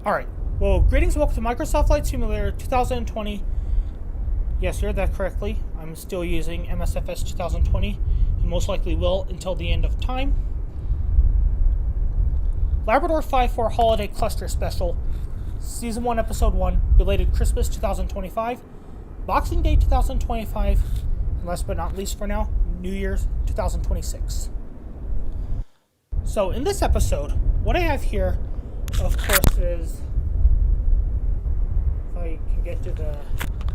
Alright, well, greetings and welcome to Microsoft Flight Simulator 2020. Yes, you heard that correctly. I'm still using MSFS 2020, and most likely will until the end of time. Labrador 5-4 Holiday Cluster Special, Season 1, Episode 1, belated Christmas 2025, Boxing Day 2025, and last but not least for now, New Year's 2026. So, in this episode, what I have here, of course, is, if I can get to the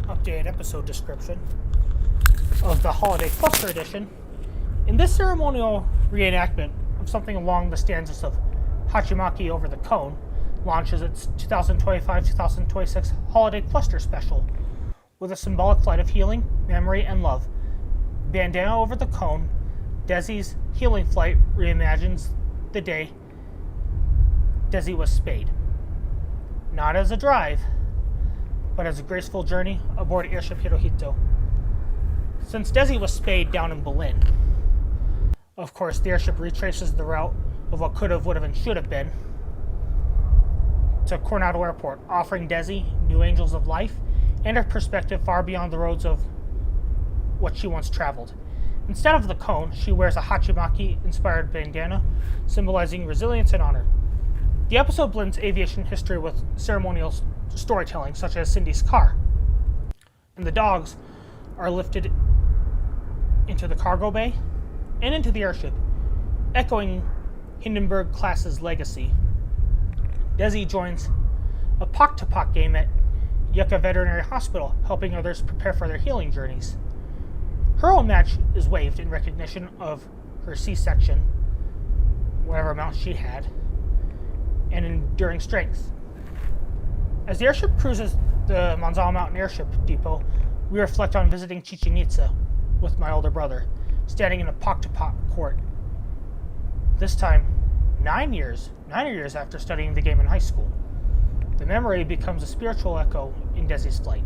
updated episode description of the Holiday Cluster Edition. In this ceremonial reenactment of something along the stanzas of Hachimaki Over the Cone, launches its 2025-2026 Holiday Cluster Special with a symbolic flight of healing, memory, and love. Bandana Over the Cone, Desie's healing flight reimagines the day Desie was spayed. Not as a drive, but as a graceful journey aboard Airship Hirohito. Since Desie was spayed down in Belen, of course, the airship retraces the route of what could have, would have, and should have been to Coronado Airport, offering Desie new angels of life and a perspective far beyond the roads of what she once traveled. Instead of the cone, she wears a hachimaki-inspired bandana, symbolizing resilience and honor. The episode blends aviation history with ceremonial storytelling, such as Cindy's car. And the dogs are lifted into the cargo bay and into the airship, echoing Hindenburg class's legacy. Desie joins a Pok-Ta-Pok game at Yucca Veterinary Hospital, helping others prepare for their healing journeys. Her own match is waived in recognition of her C-section, whatever amount she had, and enduring strength. As the airship cruises the Monzano Mountain Airship Depot, we reflect on visiting Chichen Itza with my older brother, standing in a Pok-Ta-Pok court. This time, 9 years after studying the game in high school. The memory becomes a spiritual echo in Desie's flight.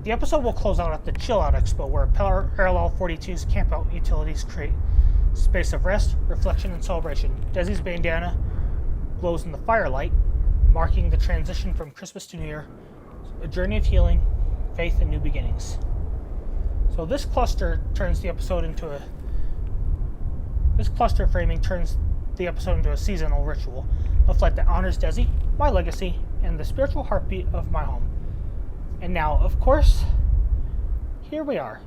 The episode will close out at the Chill Out Expo, where Parallel 42's camp-out utilities create space of rest, reflection, and celebration. Desie's bandana glows in the firelight, marking the transition from Christmas to New Year, a journey of healing, faith, and new beginnings. So this cluster framing turns the episode into a seasonal ritual, a flight that honors Desie, my legacy, and the spiritual heartbeat of my home. And now, of course, here we are.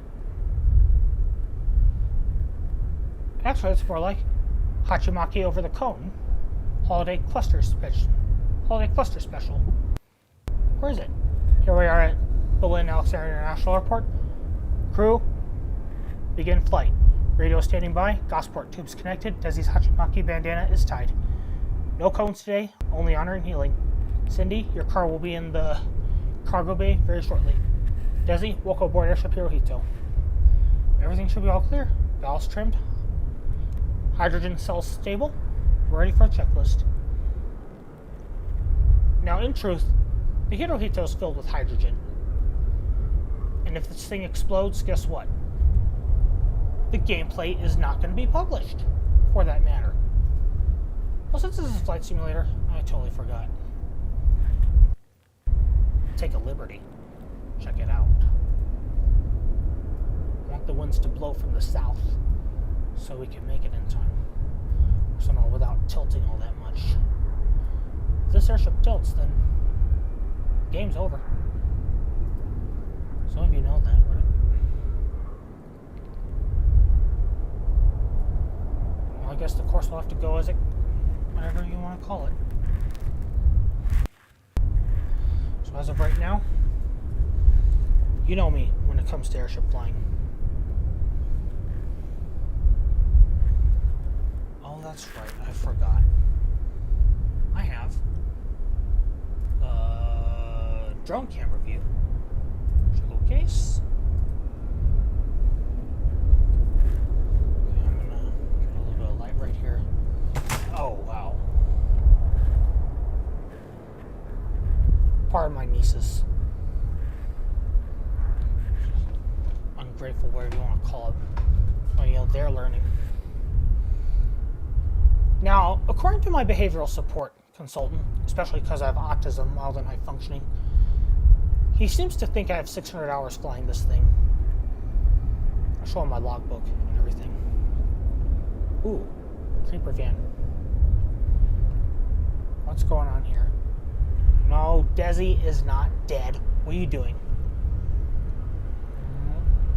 Actually, it's more like Hachimaki Over the Cone, Holiday Cluster Special. Where is it? Here we are at Belen Alexander International Airport. Crew, begin flight. Radio standing by, Gosport tubes connected, Desie's Hachimaki bandana is tied. No cones today, only honor and healing. Cindy, your car will be in the cargo bay very shortly. Desie, welcome aboard Airship Hirohito. Everything should be all clear. Ballast trimmed. Hydrogen cells stable. We're ready for a checklist. Now, in truth, the Hirohito is filled with hydrogen. And if this thing explodes, guess what? The gameplay is not going to be published, for that matter. Well, since this is a flight simulator, I totally forgot. Take a liberty. Check it out. I want the winds to blow from the south, so we can make it in time. Somehow without tilting all that much. If this airship tilts, then game's over. Some of you know that, right? Well, I guess the course will have to go as it, whatever you want to call it. So as of right now, you know me when it comes to airship flying. Oh, that's right, I forgot. I have a drone camera view. Showcase. Okay, I'm gonna get a little bit of light right here. Oh, wow. Pardon my nieces. Ungrateful, whatever you want to call it. Well, they're learning. Now, according to my behavioral support consultant, especially because I have autism, mild and high functioning. He seems to think I have 600 hours flying this thing. I'll show him my logbook and everything. Ooh, creeper van. What's going on here? No, Desi is not dead. What are you doing?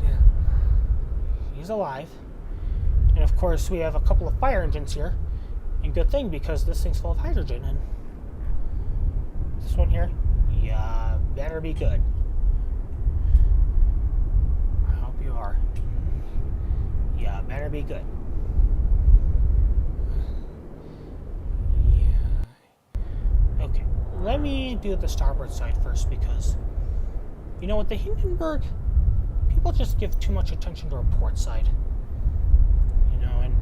Yeah. He's alive. And of course, we have a couple of fire engines here. And good thing, because this thing's full of hydrogen. And this one here, yeah, better be good. I hope you are. Yeah, better be good. Yeah. Okay, let me do the starboard side first, because you know, with the Hindenburg, people just give too much attention to our port side. You know, and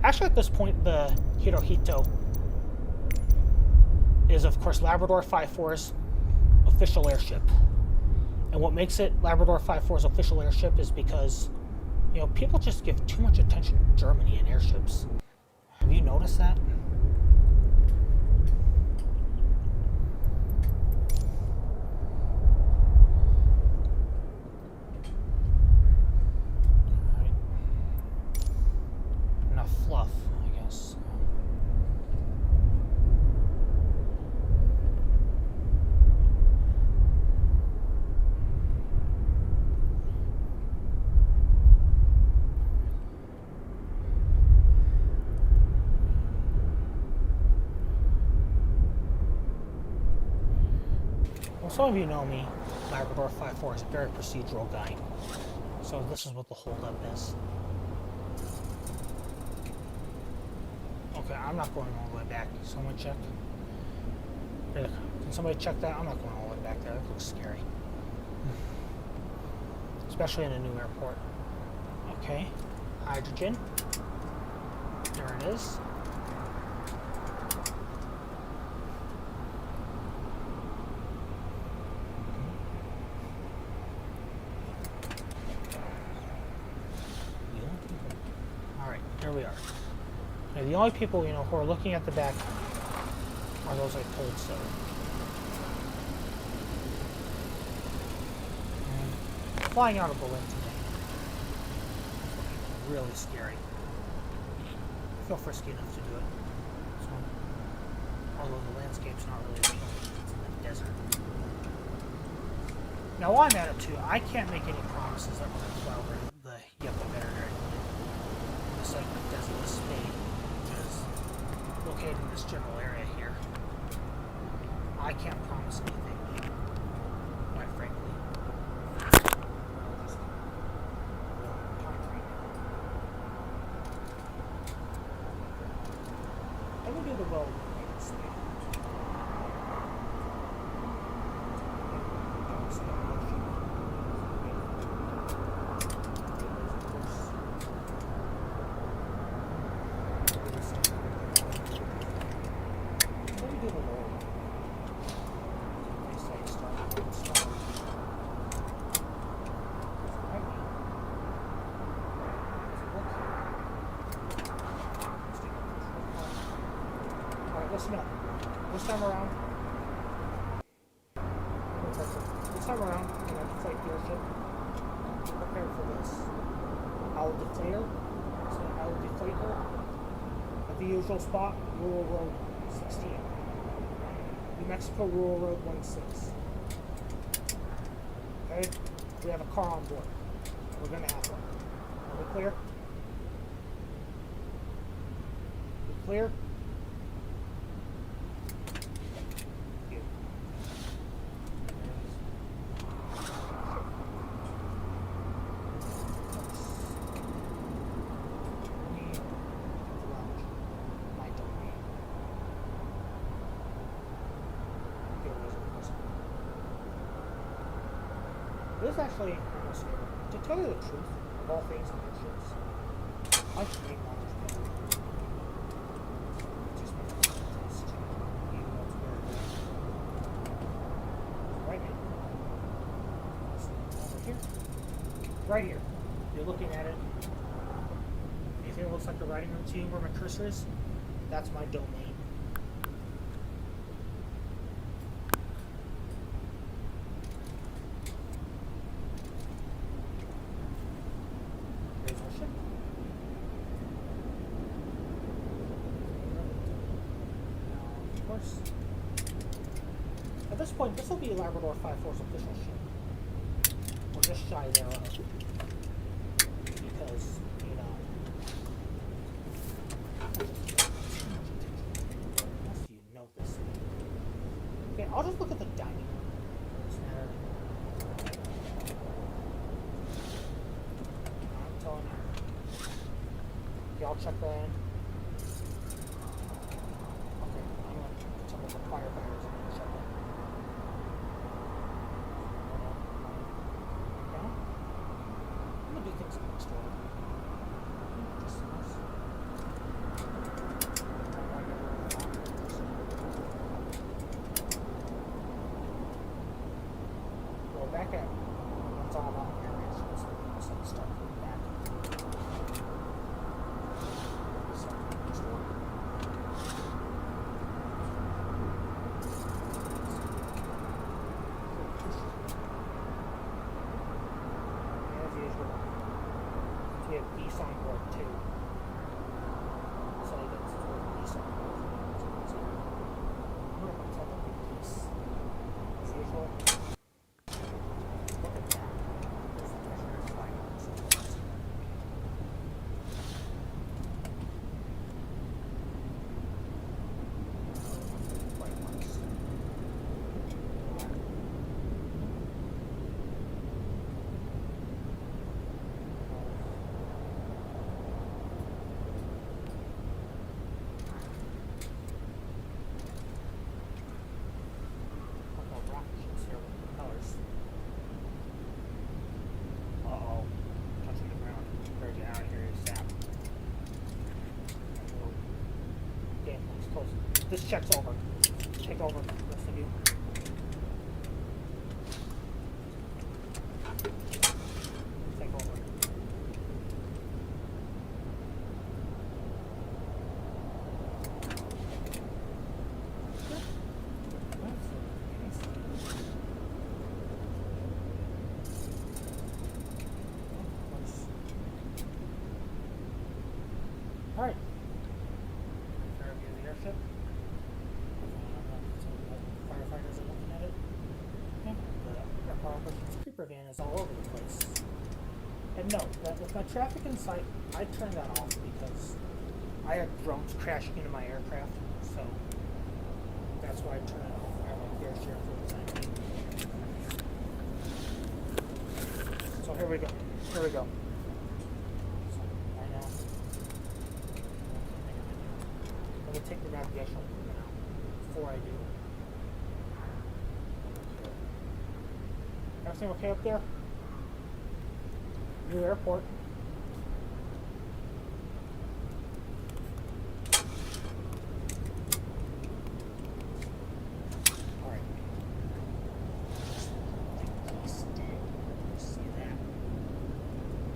actually at this point, the Hirohito is, of course, Labrador 5-4's official airship. And what makes it Labrador 5-4's official airship is because, you know, people just give too much attention to Germany and airships. Have you noticed that? Alright. Enough fluff, I guess. Well, some of you know me. Labrador 5-4 is a very procedural guy. So this is what the holdup is. Okay, I'm not going all the way back. Someone check. Can somebody check that? I'm not going all the way back there. That looks scary. Especially in a new airport. Okay. Hydrogen. There it is. Alright, here we are. Now, the only people, you know, who are looking at the back are those I told so. And flying out of Belen today. Really scary. I feel frisky enough to do it. So, although the landscape's not really real, it's in the desert. Now, while I'm at it too, I can't make any promises that we're going to fly over the Yucca Veterinary Hospital. The site of Desi was spayed, which is located in this general area here. I can't promise anything, quite frankly. Let me do the road. Listen up. This time around, when I flight the airship, be prepared for this. I'll deflate her. So I will deflate her at the usual spot, Rural Road 16. New Mexico Rural Road 16. Okay? We have a car on board. We're going to have one. Are we clear? We clear? This is actually almost favorite. To tell you the truth, of all things on airships, I should make one of these. Just because it's even though it's very good. Right now. Over here. Right here. You're looking at it. Anything that looks like the writing room to you where my cursor is, that's my domain. colors. At this point, this will be Labrador 5-4's official ship. We're just shy thereof. Because, you know, unless you know this. Okay, I'll just look at the dining room. I'm telling you. Okay, I'll check that in. Okay, I'm going to check with the firefighters and check that. I'm going to do things next door. Just nice. Well, back at Monzano Airship, so start from back. So, next door. As usual, we have Desie on board too. So I guess it's with Desie on board. I'm going to tell them with Desie. As usual. Look at that. There's the treasure flying on. So this check's over. Take over, the rest of you. Take over. All right. Fair view of the airship. Firefighters are looking at it. Yeah. The airport creeper van is all over the place. And no, with my traffic in sight, I turned that off because I had drones crashing into my aircraft, so that's why I turned it off. I have my fair share for the time. So here we go. Here we go. So right now, I'm going to take the navigation now before I do. Everything okay up there? New airport. Alright. See that?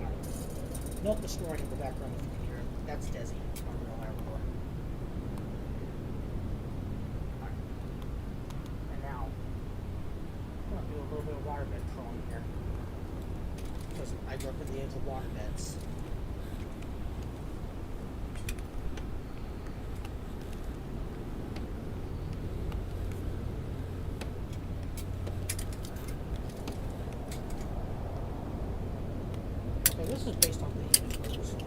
Alright. Note the snoring in the background if you can hear it. That's Desi on real Labrador. Alright. And now, I'm going to do a little bit of waterbed trolling here. Because I grew up in the age of waterbeds. Okay, this is based on the Hindenburg, so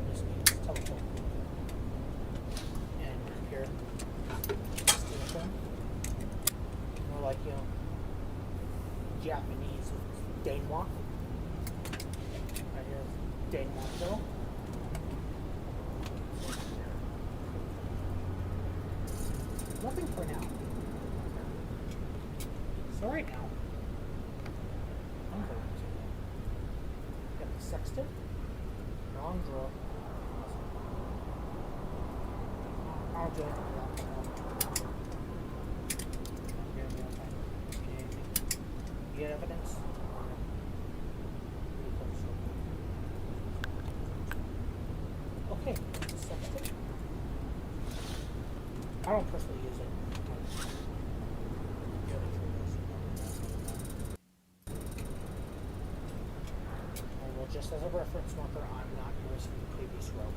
this means telephone. And here, it's telephone. More like, you know, Japanese denwa. Right here, denwa hill. Nothing for now. So right now, I'm going to get the sextant, non-draw. I'll do it. You get evidence? Okay, sextant. I don't personally use it. And well, just as a reference marker, I'm not erasing the previous row.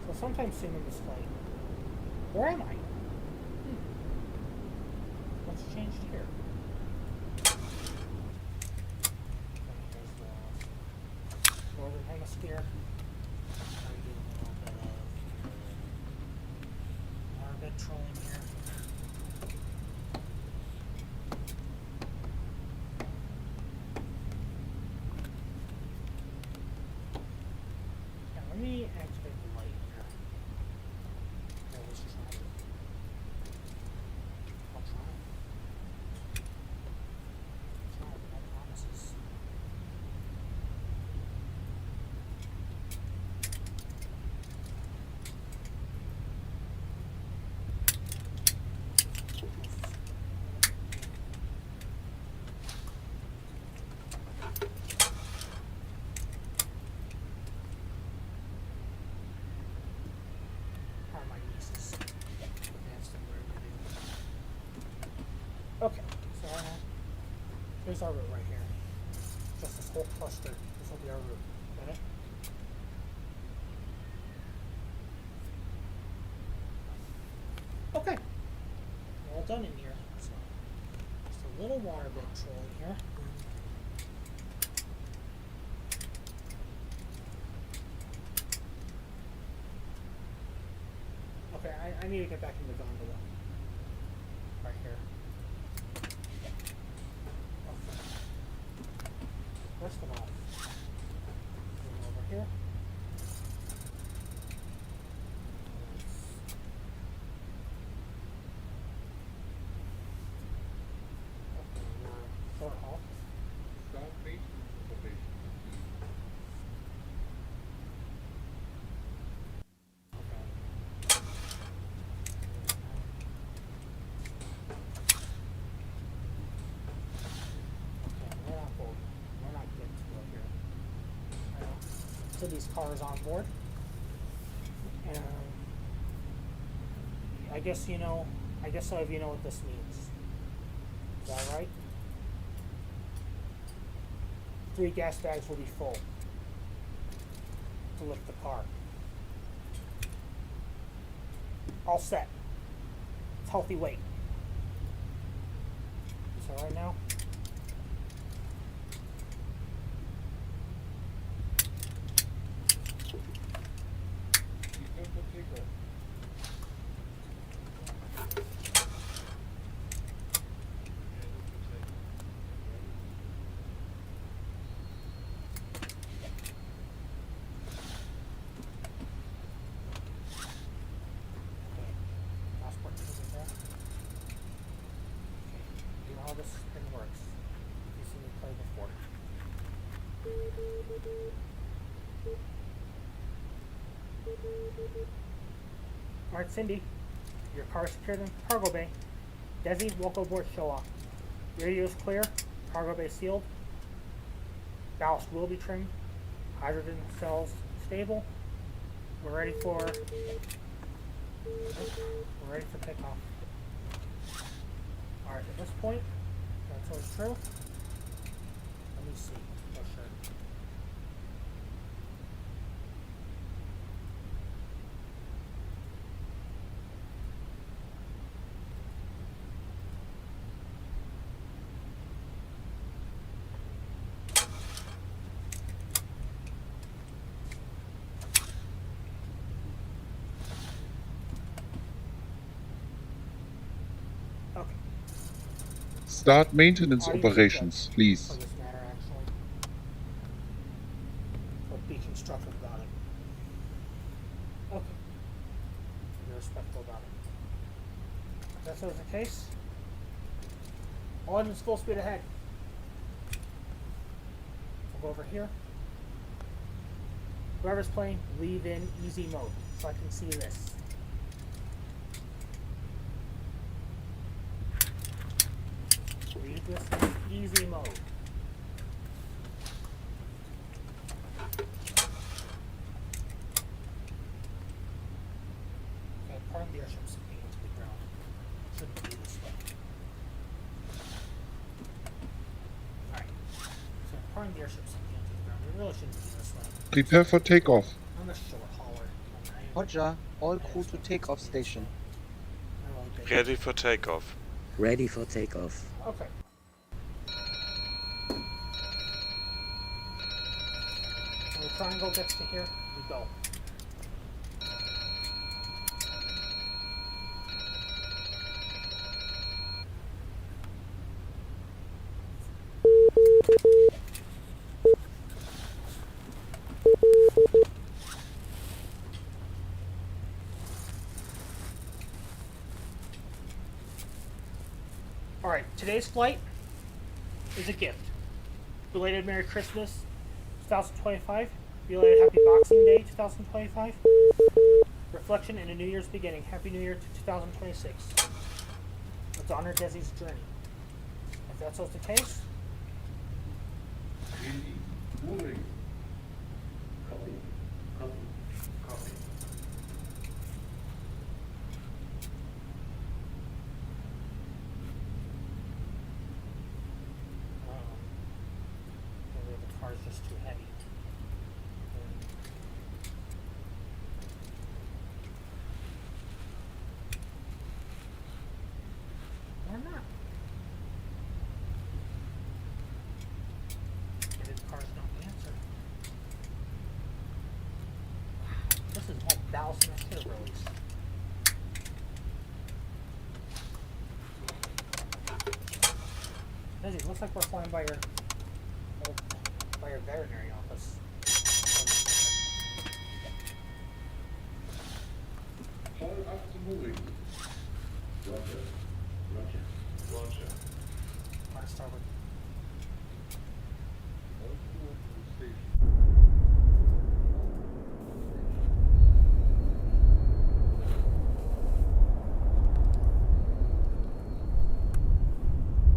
So sometime soon in this flight, Where am I? What's changed here? There's the northern hemisphere. I'm doing a little bit of orbit trolling here. Yeah, let me activate the light here. Yeah, let's try it. I'll try it. Try it, no promises. Are my nieces. Advanced and weird video. Okay, so here's our route right here. Just this whole cluster. This will be our route. Got it? Okay. We're all done in here. So just a little water bit trolling here. Okay, I need to get back in the gondola. Right here. Okay. First of all, going over here. Okay, short haul. Start base information. Okay. We're not bold. We're not good to go here. So these cars on board. And I guess some of you know what this means. Is that right? 3 gas bags will be full to lift the car. All set. It's healthy weight. Is that right now? Prepare for takeoff. Okay. Passport ticket there. Okay. You know how this thing works. You've seen me play before. Alright, Cindy. Your car is secured in the cargo bay. Desi, welcome aboard show off. Radio is clear. Cargo bay sealed. Ballast will be trimmed. Hydrogen cells stable. We're ready for takeoff. Alright, at this point, that's all true. Let me see for sure. Okay. Start maintenance Audio operations, judge, please. for this matter, actually. But beach instructor got it. Okay. Be respectful about it. If that's the case, all engines full speed ahead. We'll go over here. Whoever's playing, leave in easy mode so I can see this. Leave this in easy mode. Okay, pardon the airship sinking into the ground. Shouldn't be this way. Alright. So pardon the airship sinking into the ground. It really shouldn't be this way. Prepare for takeoff. I'm a short hauler. Roger, all crew to takeoff station. Ready for takeoff. Ready for takeoff. Okay. When the triangle gets to here, we go. Alright, today's flight is a gift. Belated Merry Christmas 2025. Belated Happy Boxing Day 2025. Reflection and a New Year's beginning. Happy New Year to 2026. Let's honor Desie's journey. If that's also the case, Moorings. Copy. maybe the car's just too heavy. Or not. Maybe the car's not the answer. This is all ballast and activity release. Desi, looks like we're flying by your veterinary office. Hold up the moorings. Roger. On starboard. All crew and crew station.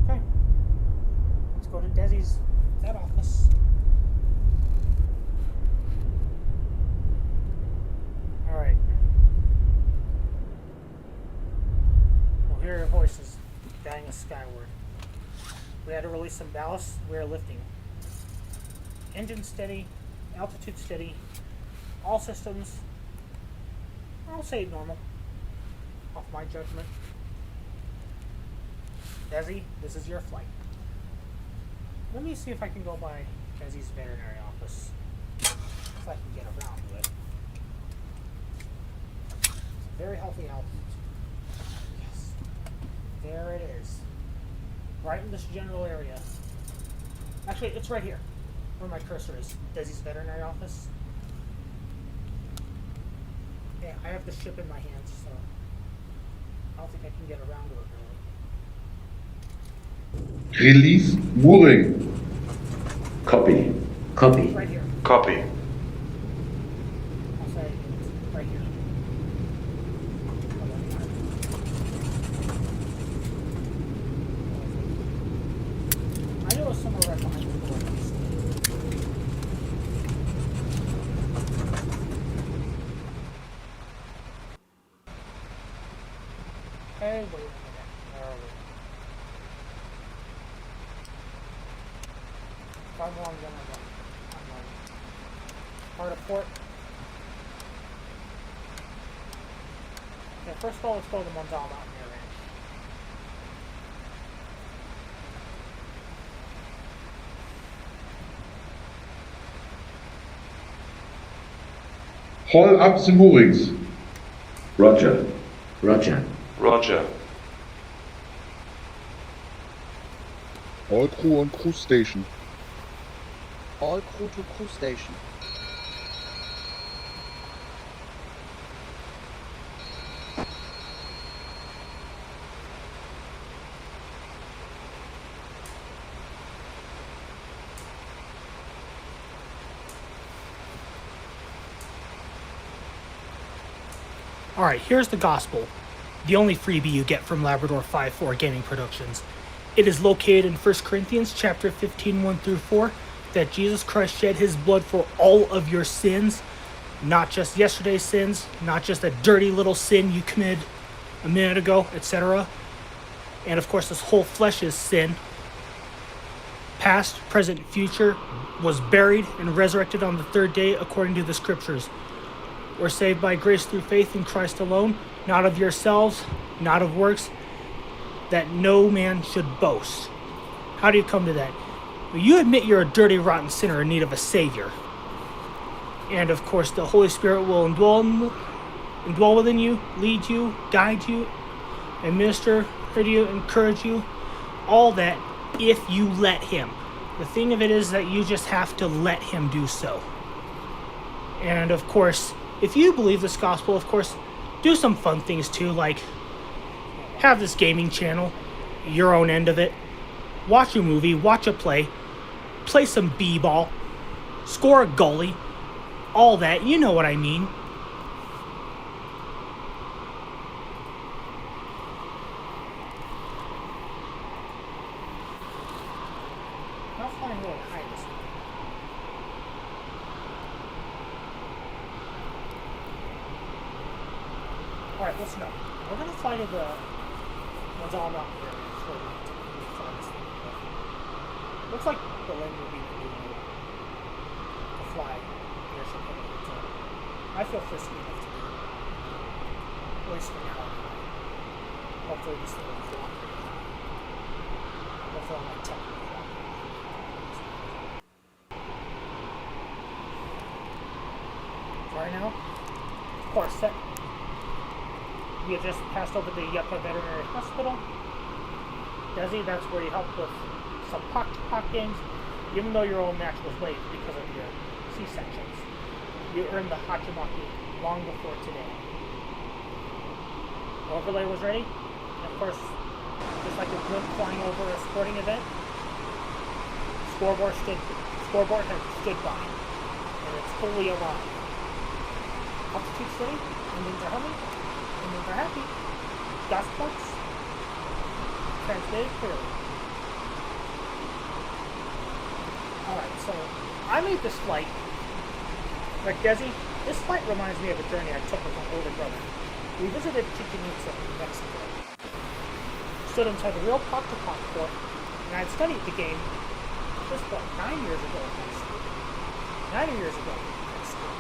Okay. Let's go to Desie's vet office. Alright. We'll hear your voices guiding us skyward. We had to release some ballast. We are lifting. Engine steady, altitude steady, all systems, I'll say normal, off my judgment. Desie, this is your flight. Let me see if I can go by Desie's veterinary office, if I can get around to it. It's a very healthy altitude. Yes. There it is. Right in this general area. Actually, it's right here, where my cursor is. Desie's veterinary office. Yeah, I have the ship in my hands, so I don't think I can get around to it really. Release mooring. Copy. It's right here. Copy. I'll say it's right here. I knew it was somewhere right behind the door. Hey, wait a minute. Where are we? Five more, I'm Hard of port. Okay, first of all, let's go to the Monzano Mountain Air Range. Haul up the moorings. Roger. All crew on crew station. All crew to crew station. Alright, here's the gospel. The only freebie you get from Labrador 5-4 Gaming Productions. It is located in 1 Corinthians chapter 15, 1 through 4, that Jesus Christ shed his blood for all of your sins, not just yesterday's sins, not just a dirty little sin you committed a minute ago, etc. And of course, this whole flesh is sin. Past, present, future, was buried and resurrected on the third day according to the scriptures. We're saved by grace through faith in Christ alone, not of yourselves, not of works, that no man should boast. How do you come to that? Well, you admit you're a dirty, rotten sinner in need of a Savior. And of course, the Holy Spirit will indwell within you, lead you, guide you, and minister to you, encourage you, all that if you let Him. The thing of it is that you just have to let Him do so. And of course, if you believe this gospel, of course, do some fun things too, like have this gaming channel, your own end of it, watch a movie, watch a play some b-ball, score a goalie, all that, you know what I mean. Not flying really high this time. Alright, listen up. We're going to fly to the Monzano area before we fly this thing. Looks like Belen will be the new way to fly Airship Hirohito. I feel frisky enough to do it. At least for now. Hopefully this thing will fly. Hopefully on my technical fly. Right now, of course, set. We have just passed over the Yucca Veterinary Hospital. Desi, that's where you help with some Pok-Ta-Pok games. Even though your old match was late because of your C-sections, you earned the Hachimaki long before today. Overlay was ready, and of course, just like a blimp flying over a sporting event, scoreboard has stood by, and it's fully alive. Altitude city, engines are humming, engines are happy, gas ports transmitted clearly. Alright, so I made this flight. Like Desi, this flight reminds me of a journey I took with my older brother. We visited Chichen Itza in Mexico. Stood inside the real Pok-Ta-Pok port, and I had studied the game just about 9 years ago in high school. 9 years ago in high school.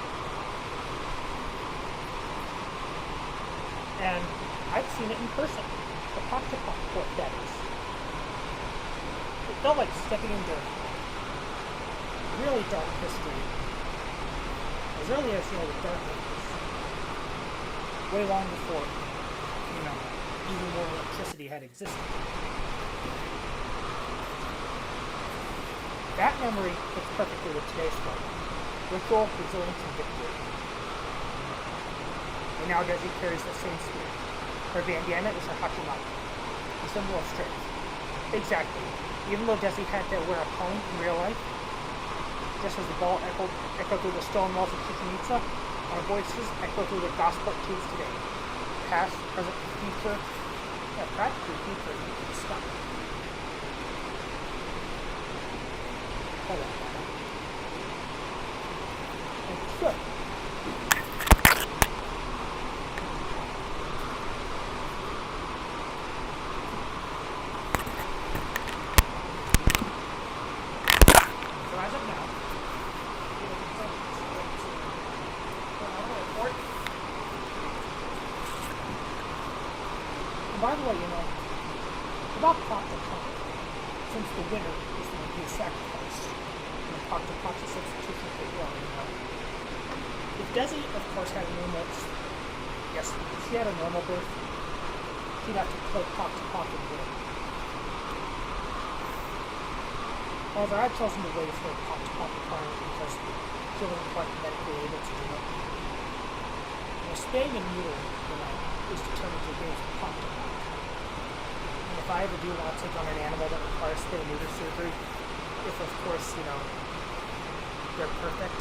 And I've seen it in person. The Pok-Ta-Pok port, that is. It felt like stepping into really dark history. As early as, the Dark Ages. Way long before, even more electricity had existed. That memory fits perfectly with today's flight. Ritual, resilience, and victory. And now Desi carries the same spirit. Her bandana is her hachimaki, a symbol of strength. Exactly. Even though Desi had to wear a cone in real life, just as the ball echoed through the stone walls of Chichen Itza, our voices echo through the gospel tubes today. Past, present, future, practically future into the sky. Hold on. And it should. So as of now, by the way, about Pok-Ta-Pok, since the winner is going to be sacrificed, and Pok-Ta-Pok is a substitution for blood, If Desi, of course, had a normal, yes, if she had a normal birth, she'd have to play Pok-Ta-Pok and win. However, I've chosen to waive her Pok-Ta-Pok requirement because she wasn't quite medically able to do it. Spaying and neutering is determined to gain Pok-Ta-Pok. If I ever do want to take on an animal that requires spay and neuter surgery, if of course, they're perfect,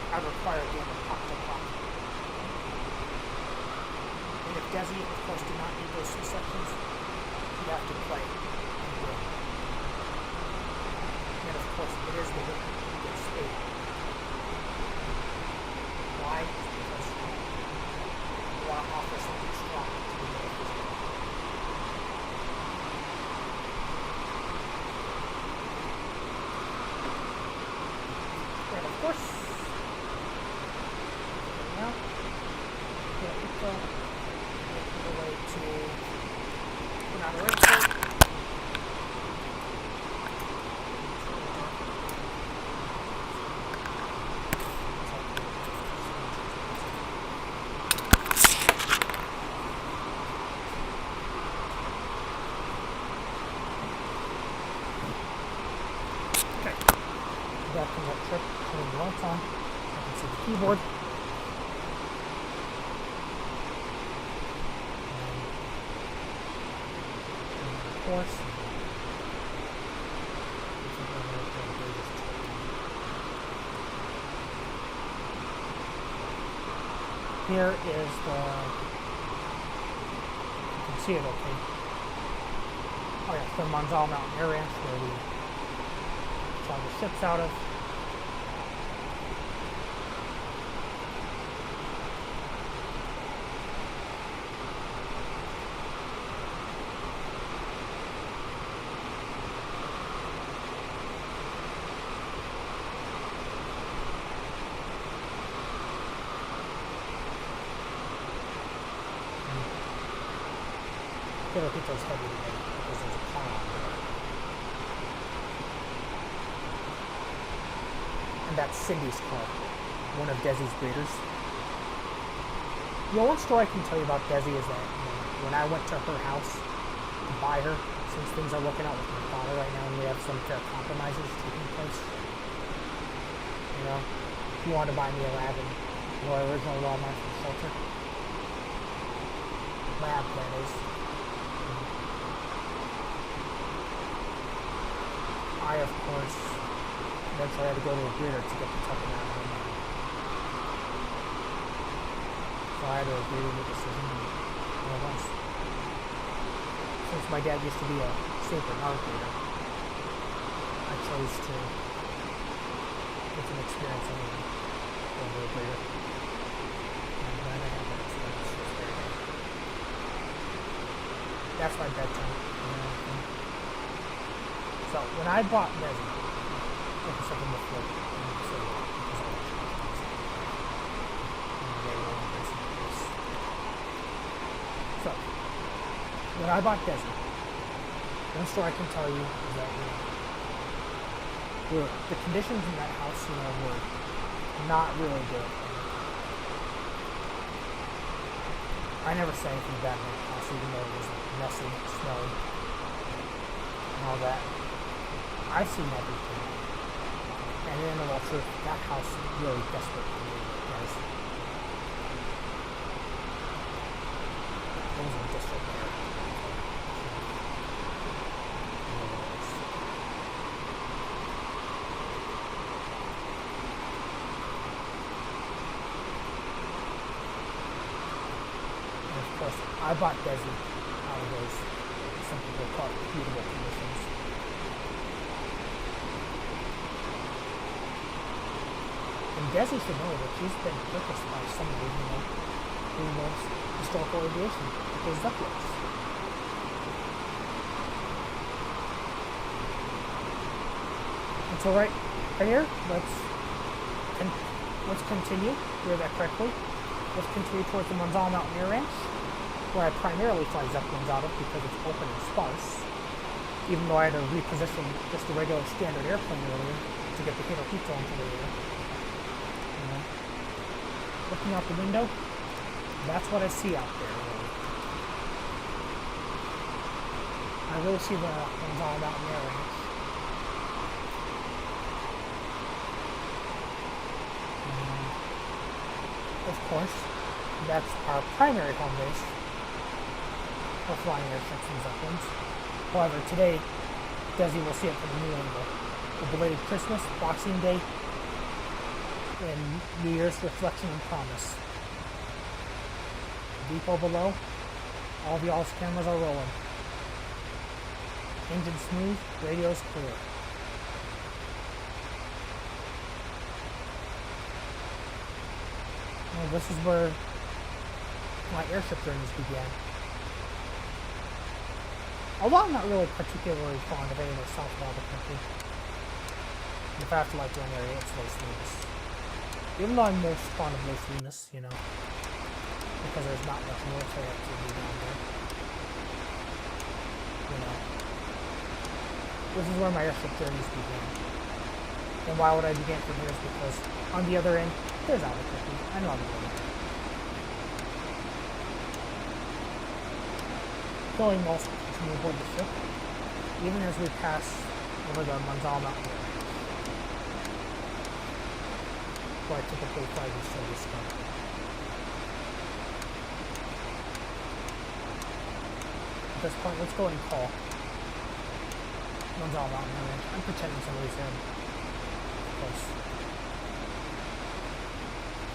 I'd require a game of Pok-Ta-Pok. And if Desi, of course, did not need those C-sections, she'd have to play and win. And of course, it is the winner who gets spayed. Why? Because we want to offer something strong to the individual. And of course, Hirohito, making the way to Coronado Airport. Back from that trip, turning the lights on. I can see the keyboard. And of course, here is the, you can see it okay. Oh yeah, the Monzano Mountain Air Ranch where we fly the ships out of. Hirohito's heavy today because there's a car on there. And that's Cindy's car, one of Desie's breeders. The only story I can tell you about Desie is that when I went to her house to buy her, since things are working out with my father right now and we have some fair compromises taking place, you know, he wanted to buy me a lab and our original wildlife from the shelter. Lab, that is. I, of course, eventually had to go to a breeder to get the tucking out of him. So I had to agree with the decision, and once, since my dad used to be a St. Bernard breeder, I chose to get some experience anyway over a breeder. And I'm glad I had that experience. It was very good. That's my bedtime. So when I bought Desie, like I said in the floor, so when I bought Desie, one story I can tell you is that the conditions in that house, were not really good. I never said anything bad about the house, even though it was messy, smelly, and all that. I've seen everything. And in the all truth, that house is really desperate for me, guys. It was in district there. And of course, I bought Desie out of those, some people call it beautiful conditions. And Desie should know that she's been purchased by somebody, who loves historical aviation, because Zeppelins. And so right here, let's continue, hear that correctly. Let's continue towards the Monzano Mountain Air Ranch, where I primarily fly Zeppelins out of because it's open and sparse, even though I had to reposition just a regular standard airplane earlier to get the Hirohito into the air. Looking out the window, that's what I see out there, really. I really see the Monzano Mountain Air Ranch. And, of course, that's our primary home base for flying airships and Zeppelins. However, today, Desie will see it from a new angle. A belated Christmas, Boxing Day, and New Year's reflection and promise. Depot below, all of y'all's cameras are rolling. Engine smooth, radio's clear. Well, this is where my airship journeys began. Although I'm not really particularly fond of any of the south of Albuquerque. In fact, I like one area, it's Los Lunas. Even though I'm most fond of Los Lunas, because there's not much military activity down there. You know, this is where my airship journeys began. And why would I begin from here is because on the other end, there's Albuquerque. I know I'm going there. Going well, continue aboard the ship, even as we pass over the Monzano mountain range, where I typically fly these service from. At this point, let's go and call Monzano mountain range. I'm pretending somebody's in. Close.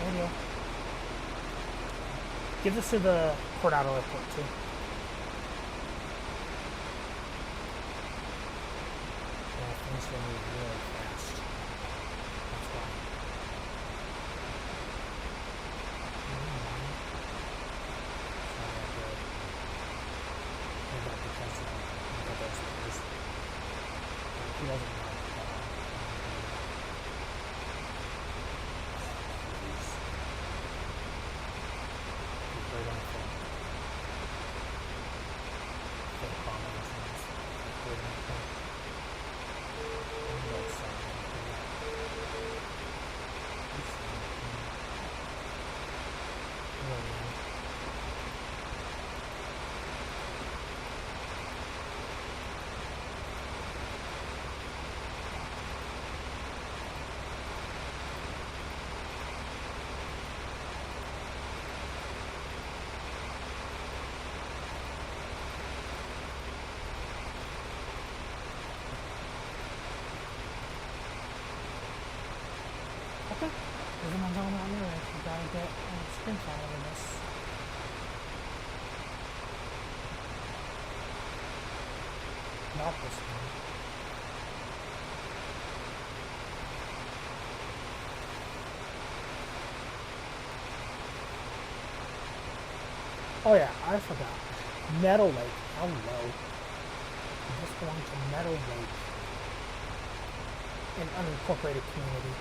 Radio. Give this to the Coronado Airport too. Things will move really fast. That's why. Sorry, I did. Maybe not because of those things. He doesn't know. He's right on the phone. Fake combinations. Right on the phone. Okay, there's a Monzano mountain range. We gotta get a screenshot over this. Not this one. Oh yeah, I forgot. Meadow Lake. Hello. This belongs to Meadow Lake, an unincorporated community.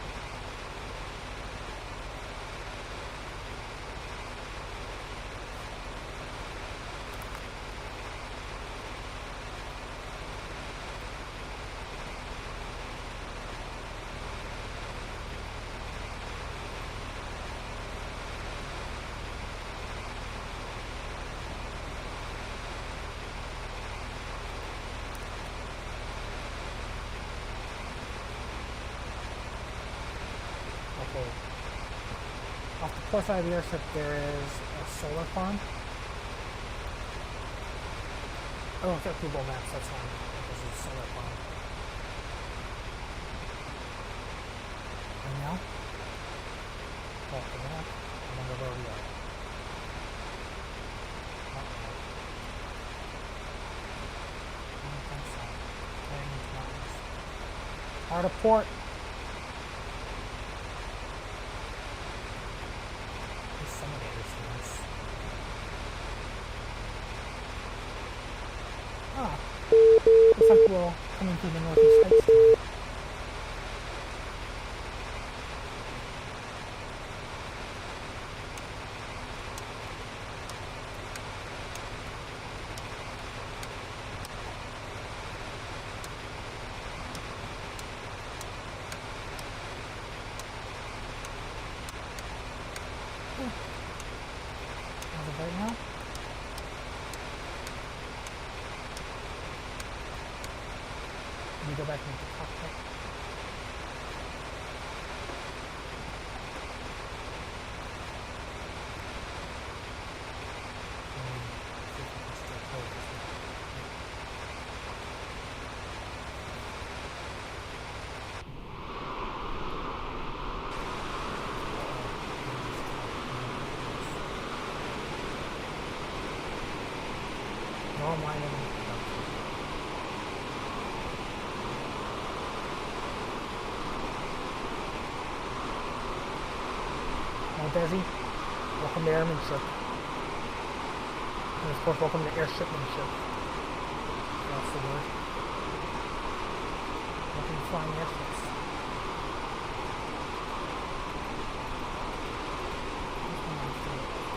Off the port side of the airship, there is a solar farm. I don't get Google Maps, that's fine. This is a solar farm. And now, off the map, I wonder where we are. Out of port. Looks like we're coming through the northeast heights today. As of right now, let me go back into the cockpit. See if I can still close this now. No, I'm lying in the Desi, welcome to airmanship. And of course, welcome to airshipmanship. That's the word. Welcome to flying airships. This one I have to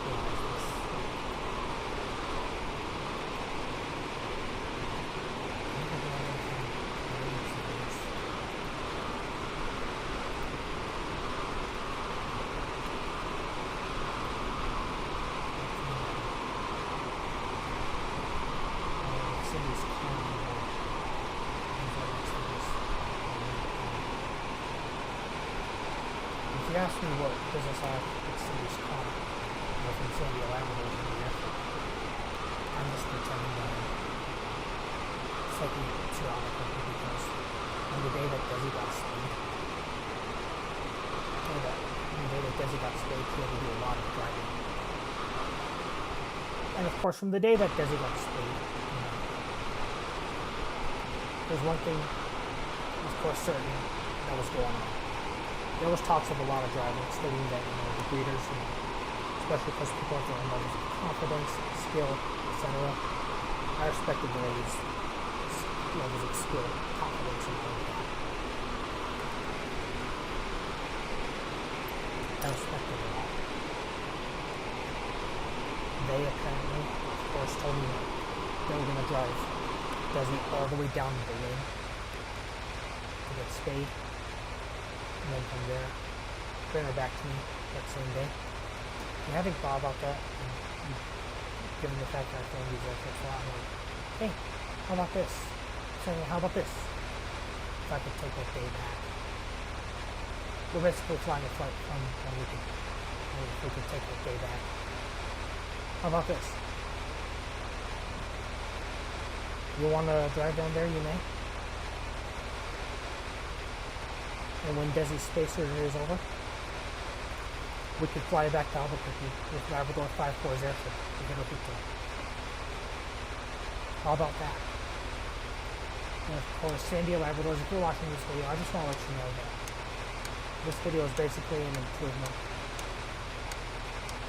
realize this. you asked me what business I have with Cindy's car, from Sandy, Labrador, in the airport, I'm just pretending that I'm taking it to Albuquerque because on the day that Desi got spayed, he had to do a lot of driving. And of course, from the day that Desi got spayed, there's one thing, of course, certain that was going on. There was talks of a lot of driving, stating that the breeders, especially because people have their own levels of confidence, skill, etc. I respected the ladies' levels of skill, confidence, and all that. I respected it all. They apparently, of course, told me that they were going to drive Desi all the way down to Belen to get spayed, and then from there, bring her back to me that same day. And having thought about that, and given the fact that I filmed these airports a lot, I'm like, hey, how about this? Saying, how about this? If I could take that day back. We're basically flying a flight from when we could take that day back. How about this? You want to drive down there, you may. And when Desi's space surgery is over, we could fly back to Albuquerque with Labrador 5-4's Airship Hirohito. How about that? And of course, Sandy Labradors, if you're watching this video, I just want to let you know that this video is basically an improvement.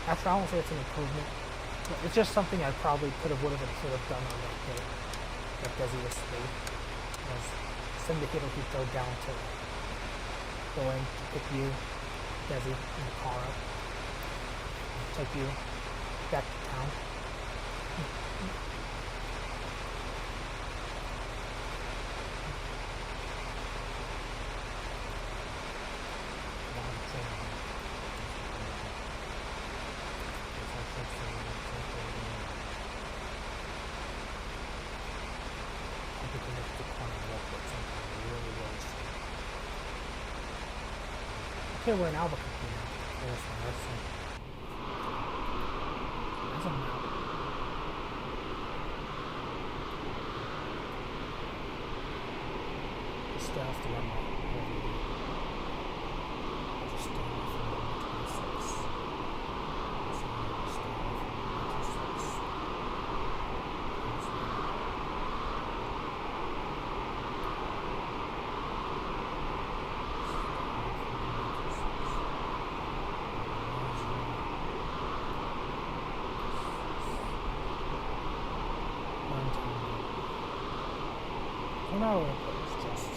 Actually, I won't say it's an improvement. But it's just something I probably could have, would have, and should have done on that day that Desi was spayed. Was send the Hirohito down to Belen to pick you, Desi, in the car up, and take you back to town. Okay, we're in Albuquerque now. There's my restaurant. There's a map. I still have to run my review. I'll just stay away from number 26. So I'm going to stay away from number 26. Coronado Airport is just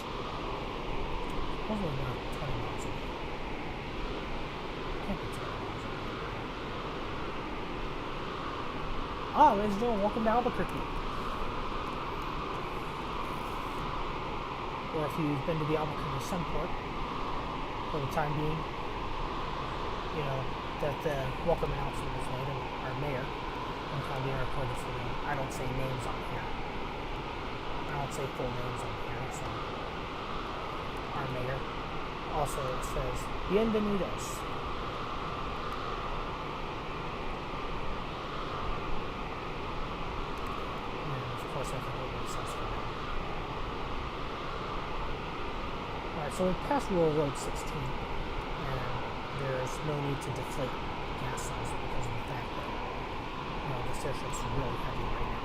over about 20 miles away. Can't be 20 miles away. Ladies and gentlemen, welcome to Albuquerque. Or if you've been to the Albuquerque Sunport, for the time being, that the welcome announcement was made, and our mayor, on the airport, I don't say names on here. I don't say full names on here, so our mayor also says bienvenidos. And of course I forget what it says for that. Alright, so we passed Rural Road 16, and there's no need to deflate gas cells because of the fact that this airship's really heavy right now.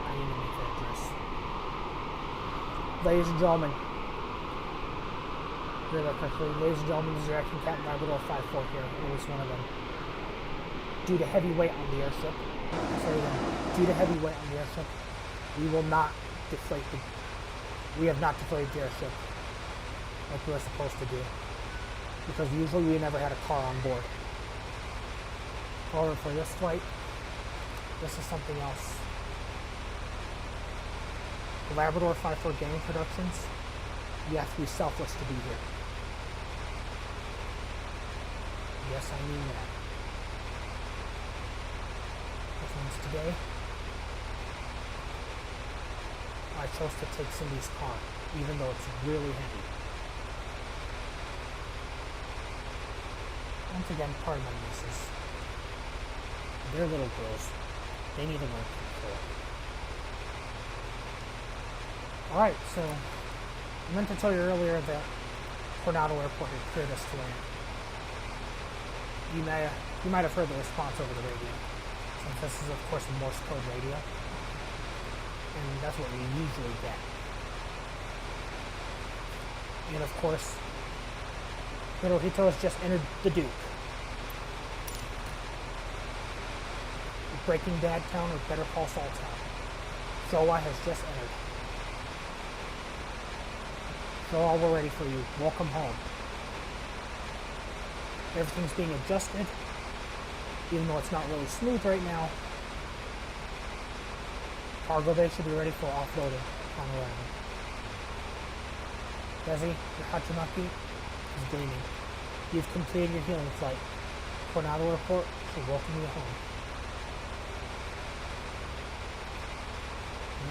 I need to make that address. Ladies and gentlemen, really quickly, ladies and gentlemen, this is your acting Captain Labrador 5-4 here, at least one of them. Due to heavy weight on the airship, due to heavy weight on the airship, we will not deflate we have not deflated the airship like we were supposed to do, because usually we never had a car on board. However, for this flight, this is something else. The Labrador 5-4 gang productions, you have to be selfless to be here. Yes, I mean that. Which means today, I chose to take Cindy's car, even though it's really heavy. Once again, pardon my nieces. They're little girls. They need to learn control. Alright, so I meant to tell you earlier that Coronado Airport had cleared us to land. You might have heard the response over the radio, since this is of course a Morse code radio, and that's what we usually get. And of course, Hirohito has just entered the Duke. Breaking Bad Town or Better Call Saul Town. Showa has just entered. Showa, we're ready for you. Welcome home. Everything's being adjusted, even though it's not really smooth right now. Cargo bay should be ready for offloading on arrival. Desi, your hachimaki is gleaming. You've completed your healing flight. Coronado Airport will welcome you home.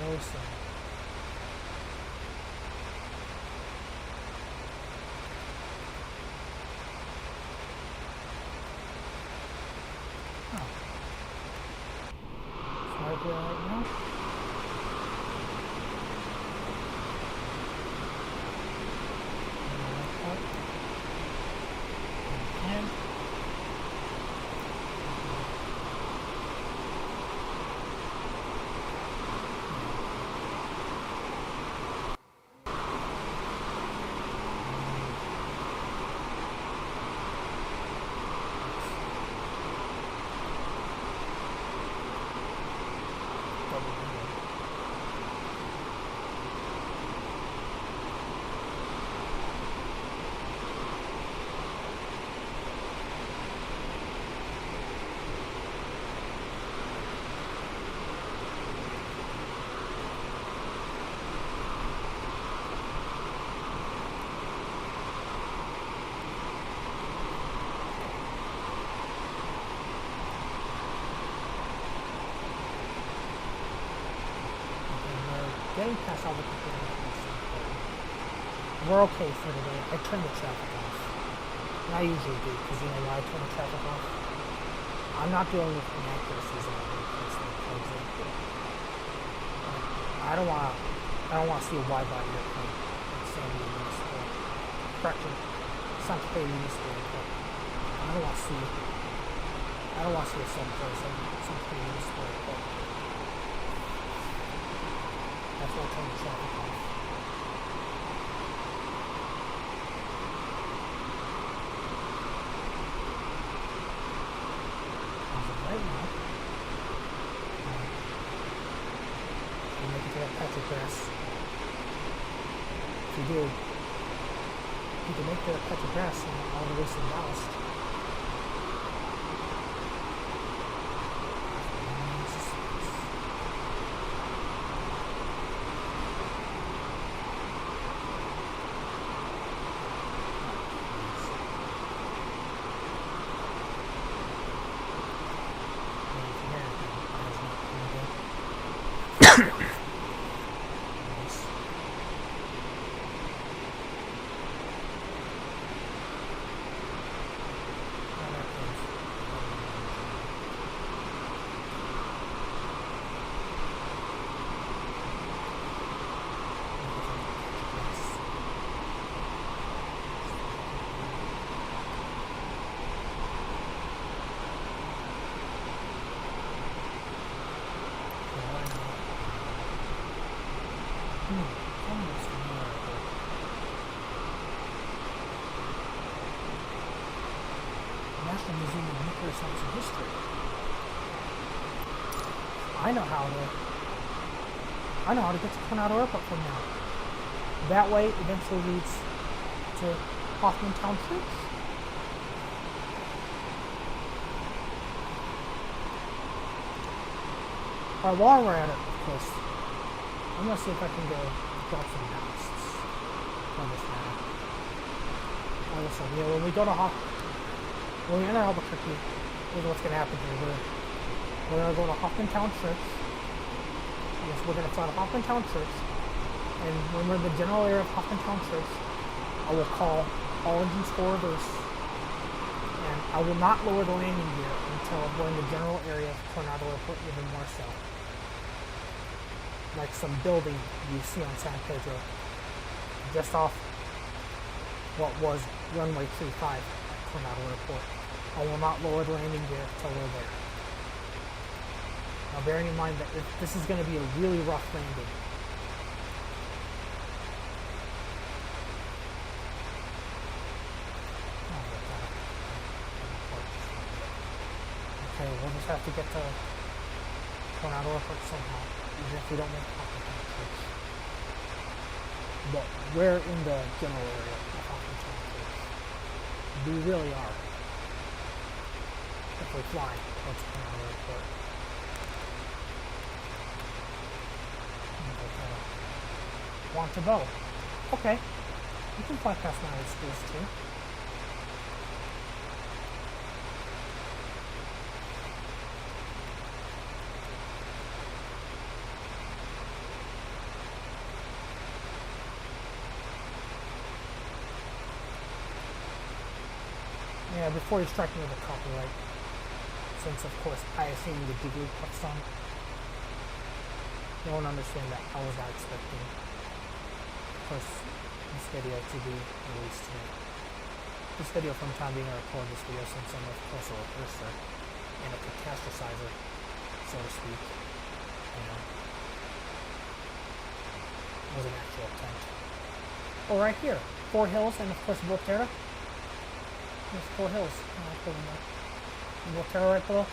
Really soon. Oh. So right here right now. And getting past Albuquerque. We're okay for today. I turn the traffic off. And I usually do, because you know why I turn the traffic off? I'm not dealing with inaccuracies in every place that comes in. I don't want to see a wide body airplane in San Diego Municipal. Correction, Santa Fe Municipal Airport. I don't want to see a 747 Santa Fe Municipal Airport. That's why I turn the traffic off. As of right now, you make it to that patch of grass. If you do, you can make it to that patch of grass and all the waste and ballast. National Museum of Nuclear Science and History. I know how to get to Coronado Airport from now. That way eventually leads to Hoffman Town Church. Alright, while we're at it, of course, I'm gonna see if I can go drop some ballasts on this matter. Like I said, you know, when we enter Albuquerque, here's what's going to happen here. We're going to go to Hoffman Town Church. Yes, we're going to fly to Hoffman Town Church. And when we're in the general area of Hoffman Town Church, I will call all engines for reverse. And I will not lower the landing gear until avoiding the general area of Coronado Airport even more so. Like some building you see on San Pedro, just off what was runway 35 at Coronado Airport. I will not lower the landing gear until we're there. Now bearing in mind that this is going to be a really rough landing. Okay, we'll just have to get to Coronado Airport somehow, even if we don't make Pok-Ta-Pok. But we're in the general area of Pok-Ta-Pok. We really are. If we fly towards Coronado Airport. Want to go. Okay. You can fly past my schools too. Yeah, before you strike me with a copyright, since of course I assume the degree puts on, you won't understand that I was not expecting, of course, this video to be released today. This video from time being I record this video since I'm of course a rehearser and a catastrophizer, so to speak, you know, was an actual attempt. Oh, right here, 4 hills and of course Volterra. There's 4 hills. Volterra right below.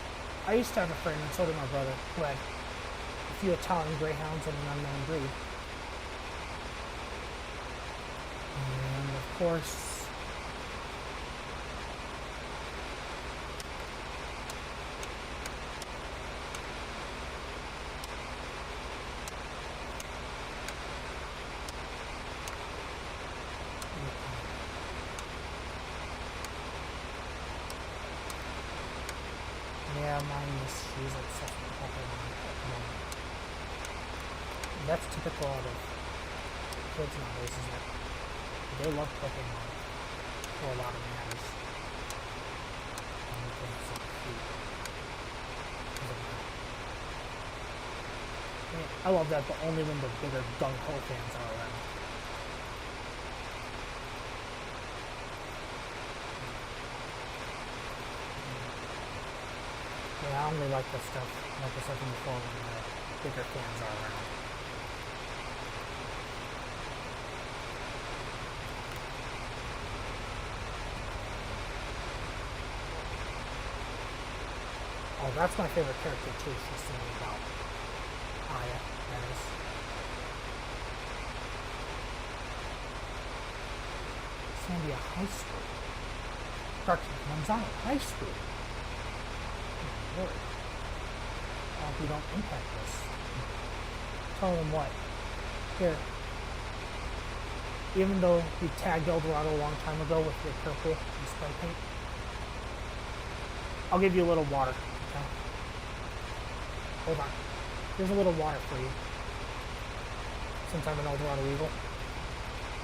I used to have a friend, and so did my brother, who had a few Italian greyhounds and an unknown breed. And of course, yeah, mine is she's obsessed with Pokemon at the moment. That's typical out of kids nowadays, is that they love Pokemon for a lot of matters. And they think it's so cute. I love that, but only when the bigger gung-ho fans are around. Yeah, I only like this stuff, like I said before, when the bigger fans are around. Oh, that's my favorite character too, she's singing about Aya, that is. Sandia High School. Monzano High School. Lord. I hope you don't impact this. Tell them what. Here. Even though you tagged Eldorado a long time ago with your purple and spray paint, I'll give you a little water. Okay? Hold on. Here's a little water for you. Since I'm an Eldorado Eagle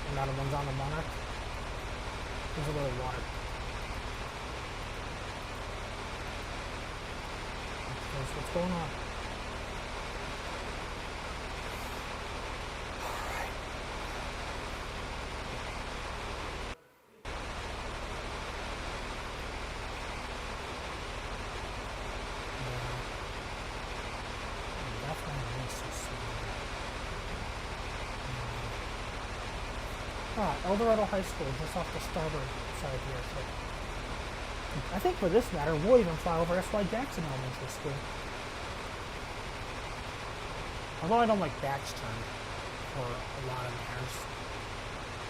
and not a Monzano Monarch, here's a little water. What's going on? Alright. Yeah. Definitely needs to see. Eldorado High School, just off the starboard side here. So I think for this matter, we'll even fly over S.Y. Jackson Elementary School. Although I don't like batch turn for a lot of matters,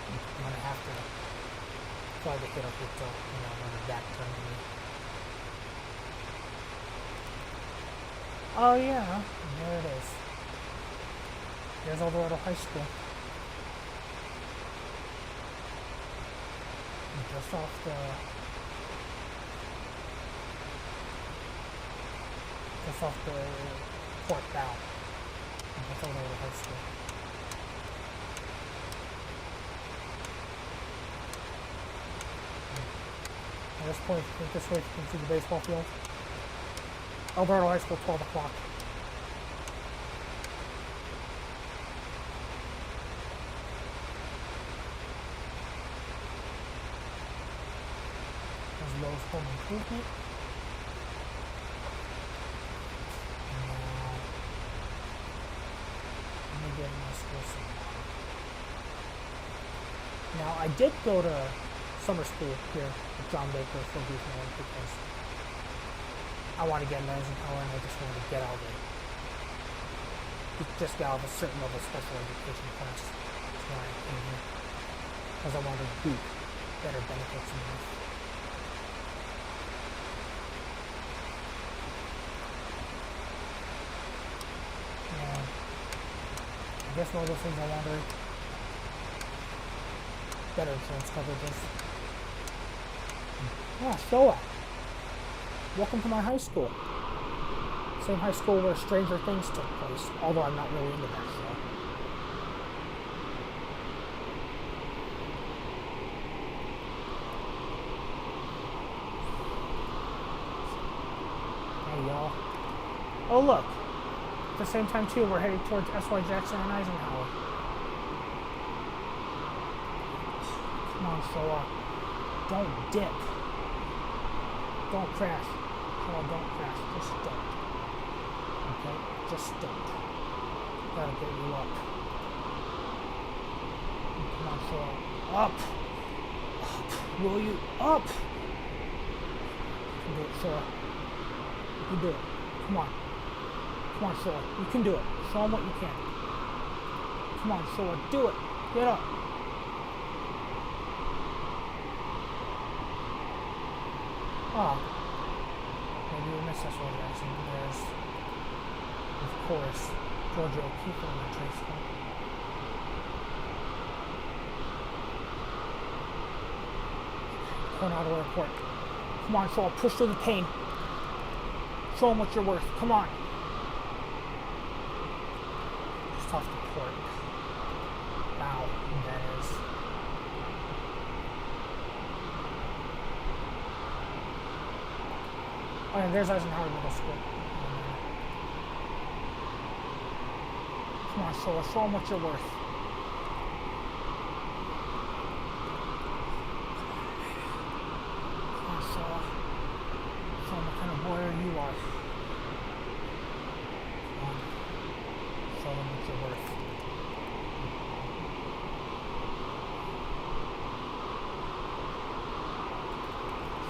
I'm gonna have to fly the Hirohito, you know, when the back turn to me. Oh yeah, there it is. There's Eldorado High School. Just off the port bow. That's Eldorado High School. At this point, this way you can see the baseball field. Alberta High School, 12 o'clock. There's Lowe's Home Improvement. Let me get my school somewhere. Now, I did go to summer school here with John Baker for a brief moment because I want to get an Eisenhower and I just wanted to get out of it. Just get out of a certain level of special education class. That's why I came here. Because I wanted to reap better benefits in life. And I guess one of those things I wanted better insurance coverages. Yeah, Showa. Welcome to my high school. Same high school where Stranger Things took place, although I'm not really into that show. Hey, y'all. Oh, look. At the same time, too, we're heading towards S.Y. Jackson and Eisenhower. Come on, Showa. Don't dip. Don't crash. Oh, don't crash. Just don't. Okay? Just don't. Gotta get you up. Come on, Showa. Up! Up! Will you? Up! You can do it, Showa. You can do it. Come on. Come on, Showa. You can do it. Show them what you can. Come on, Showa. Do it. Get up. Oh, maybe we missed S.Y. Jackson. There's, of course, Georgia O'Keeffe Elementary School. Coronado Airport. Come on, Showa, push through the pain. Show them what you're worth. Come on. Just off the port. Wow, that is. Oh, and there's Eisenhower Middle School. Come on, Showa, show them what you're worth. Come on, Showa. Show them what kind of warrior you are. Come on. Show them what you're worth.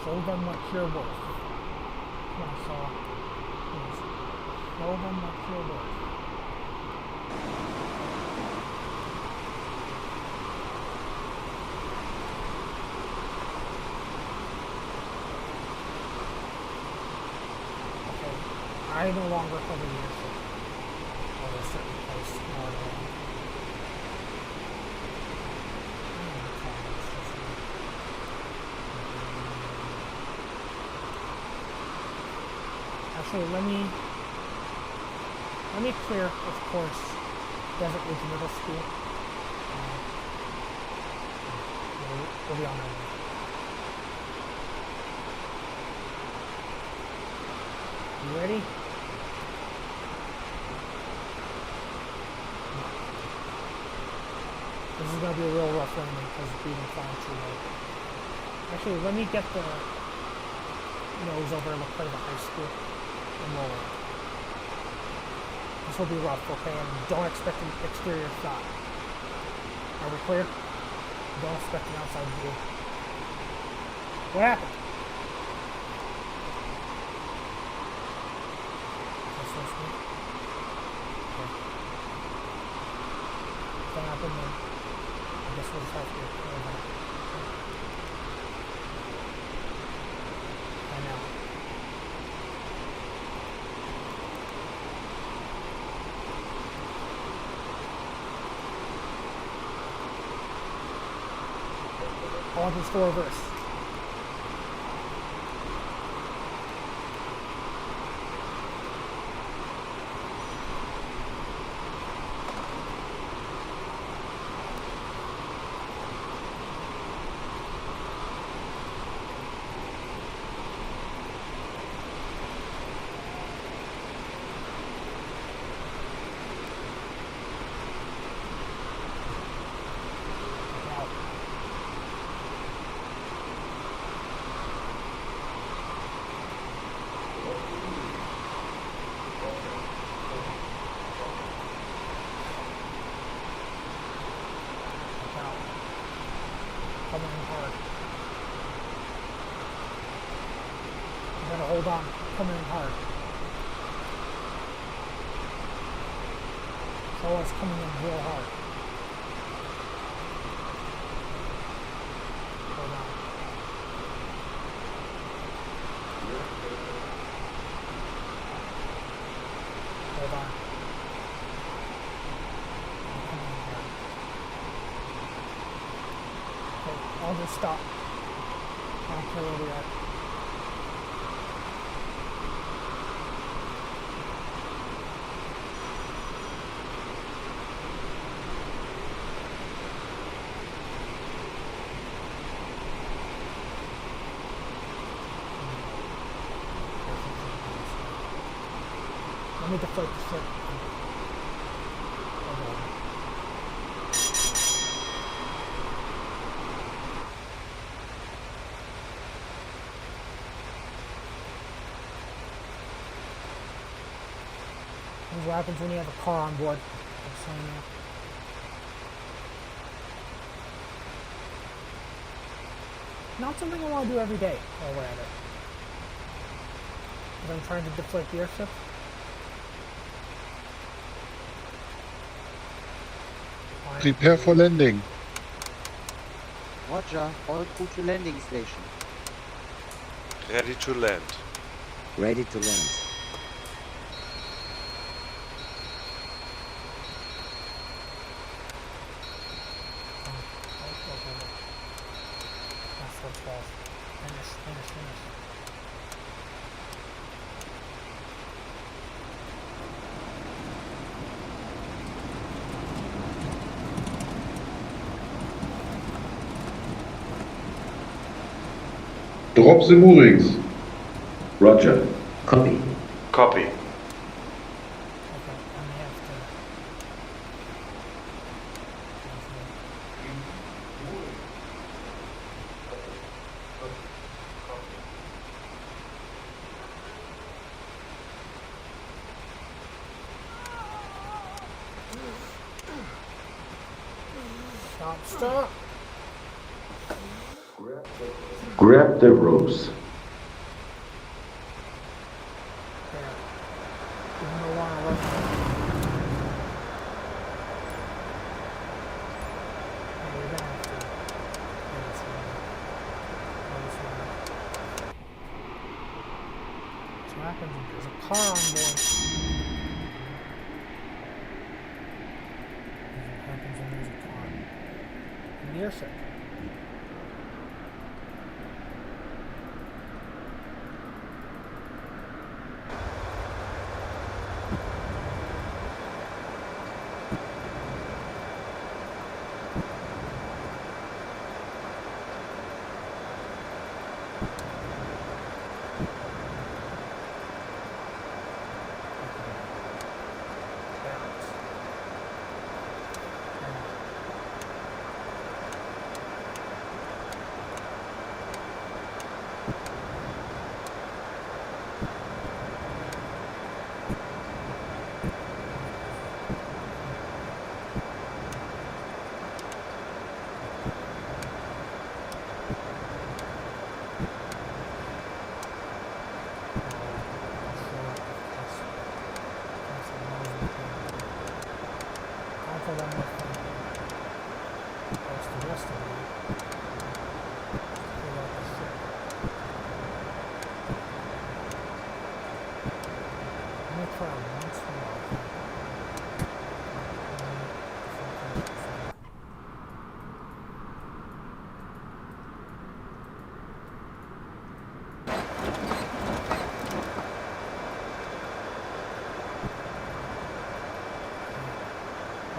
Show them what you're worth. Come on, Showa. Please. Show them what you're worth. Okay. I no longer have an airship at a certain place. Actually, let me clear, of course, Desert Ridge Middle School. We'll be on our way. You ready? This is going to be a real rough landing because it's being flying too low. Actually, let me get the nose over and look part of the high school. And roll it. This will be rough, okay? And don't expect an exterior shot. Are we clear? Don't expect an outside view. What happened? That's so sweet. Okay. If that happened, then I guess we'll just have to clear that. I know. I want this to reverse. hold on, coming in hard. So it's coming in real hard. Hold on. Hold on. Coming in hard. Okay, I'll just stop. I don't care where we are. Let me deflate the ship. Hold on. This is what happens when you have a car on board. I'm saying that. Not something I want to do every day while we're at it. Because I'm trying to deflate the airship. Prepare for landing. Roger, all crew to landing station. Ready to land. Ready to land. That's what's false. Finish. Drop the moorings. Roger. Copy. Copy. Okay, I may have to. Stop. Grab the ropes. There. Even though I want to rush it. Oh, we're gonna have to. Yeah, this one. So what happens if there's a car on board? What happens when there's a car in the airship?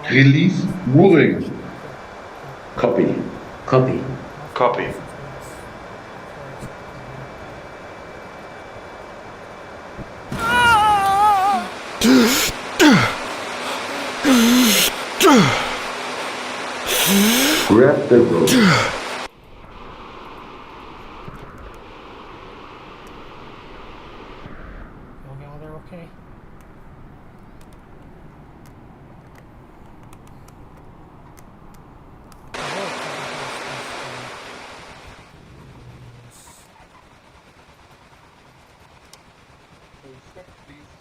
Release mooring. Copy. Copy. Copy. Grab the rope. Now they're okay. Full stop, please.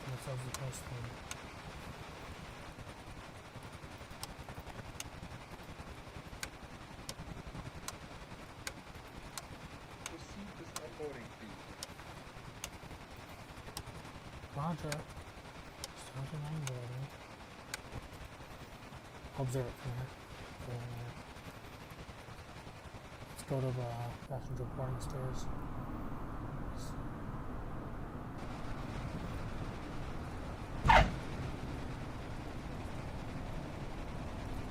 That sounds the best thing. Proceed with onboarding, please. Roger. Starting onboarding. Observe it from here. Let's go to the passenger boarding stairs.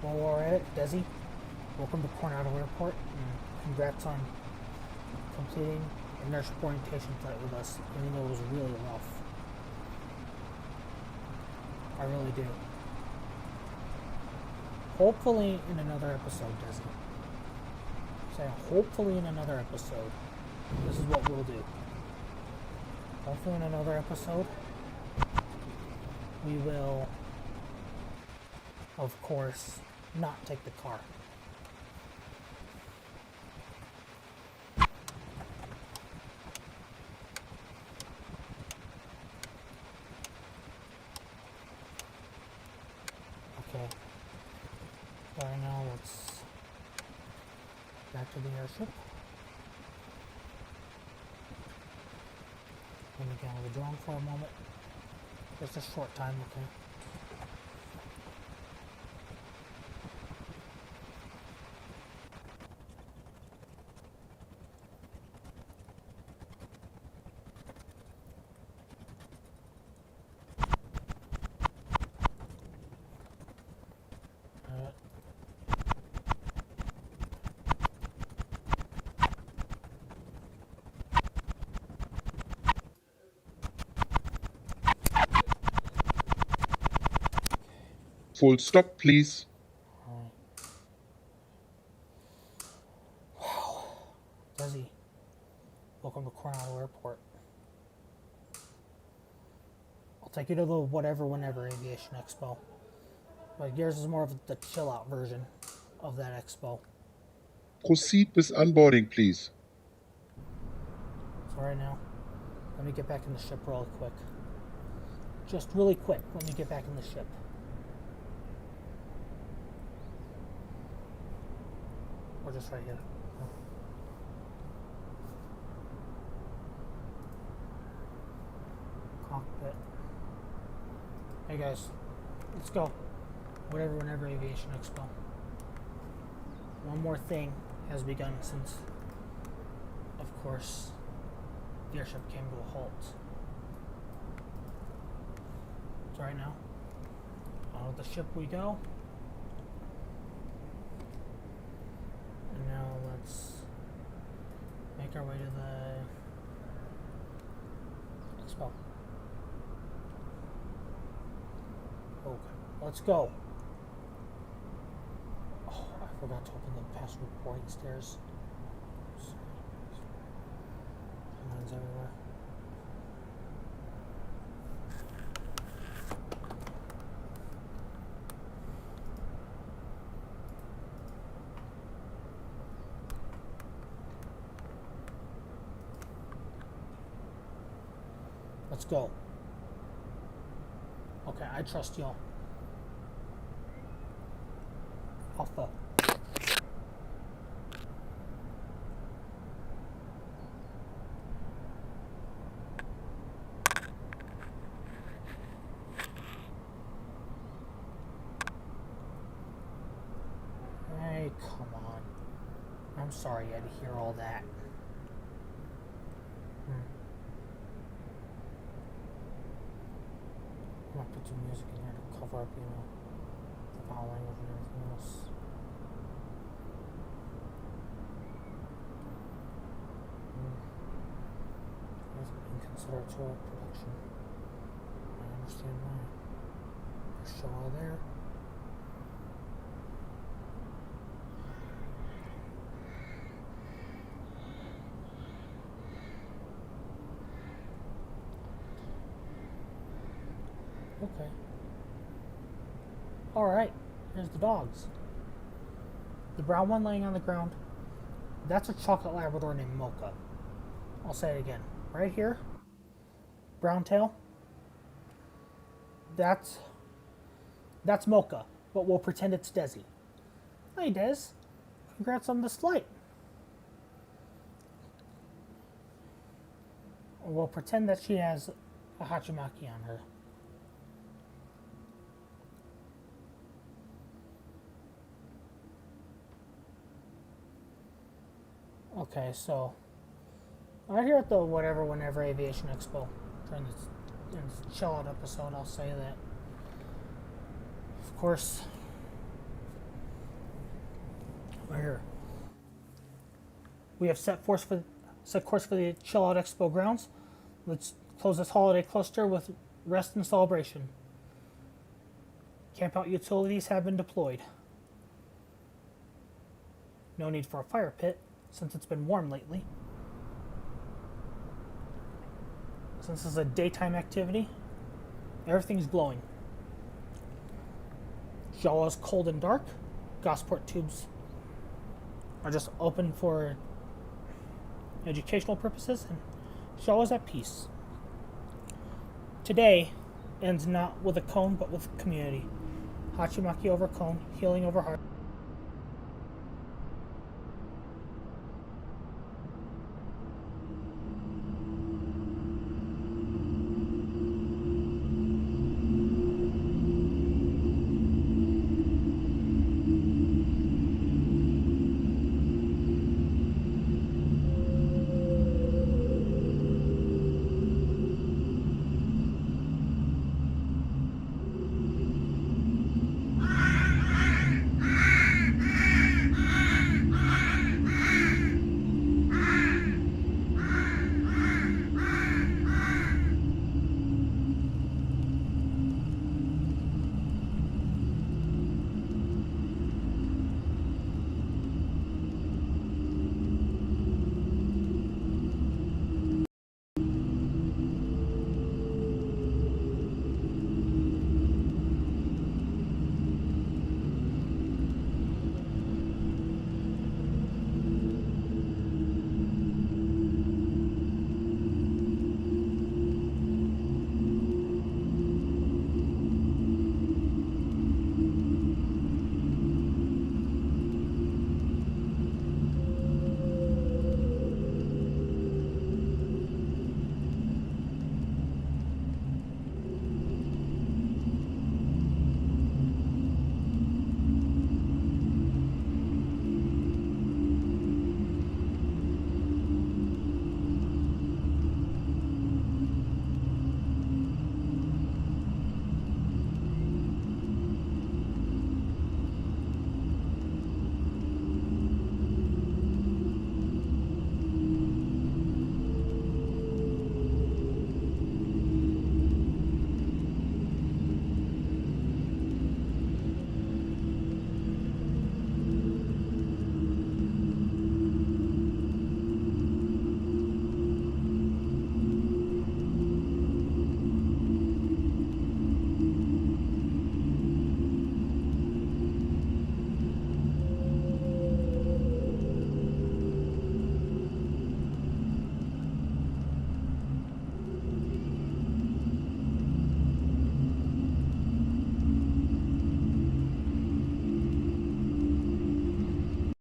While we're at it, Desi, welcome to Coronado Airport, and congrats on completing an airship orientation flight with us, even though it was really rough. I really do. Hopefully in another episode, Desi. Say, hopefully in another episode, this is what we'll do. Hopefully in another episode, we will, of course, not take the car. Okay. Right now, let's back to the airship. Let me get on the drone for a moment. Just a short time, okay? Full stop, please. Wow. Desi, welcome to Coronado Airport. I'll take you to the whatever, whenever Aviation Expo. But yours is more of the chill out version of that expo. Proceed with onboarding, please. So right now, let me get back in the ship really quick. Just really quick, let me get back in the ship. Or just right here. Cockpit. Hey guys, let's go. Whatever, whenever Aviation Expo. One more thing has begun since, of course, the airship came to a halt. So right now, on the ship we go. And now let's make our way to the Expo. Okay, let's go. Oh, I forgot to open the passenger boarding stairs. Lines everywhere. Let's go. Okay, I trust y'all. Off the. Hey, come on. I'm sorry you had to hear all that. I'm gonna put some music in here to cover up, the foul language and everything else. That's inconsiderate to our production. I understand why. There's show all there. Okay. Alright, here's the dogs. The brown one laying on the ground, that's a chocolate Labrador named Mocha. I'll say it again. Right here, brown tail, that's Mocha, but we'll pretend it's Desi. Hey, Des. Congrats on this flight. We'll pretend that she has a hachimaki on her. Okay, so right here at the whenever Aviation Expo, during this chill out episode, I'll say that, of course, right here, we have set course for the chill out Expo grounds. Let's close this holiday cluster with rest and celebration. Camp out utilities have been deployed. No need for a fire pit, since it's been warm lately. Since this is a daytime activity, everything's glowing. Jawa's cold and dark. Gosport tubes are just open for educational purposes, and Jawa's at peace. Today ends not with a cone, but with community. Hachimaki over cone, healing over heart.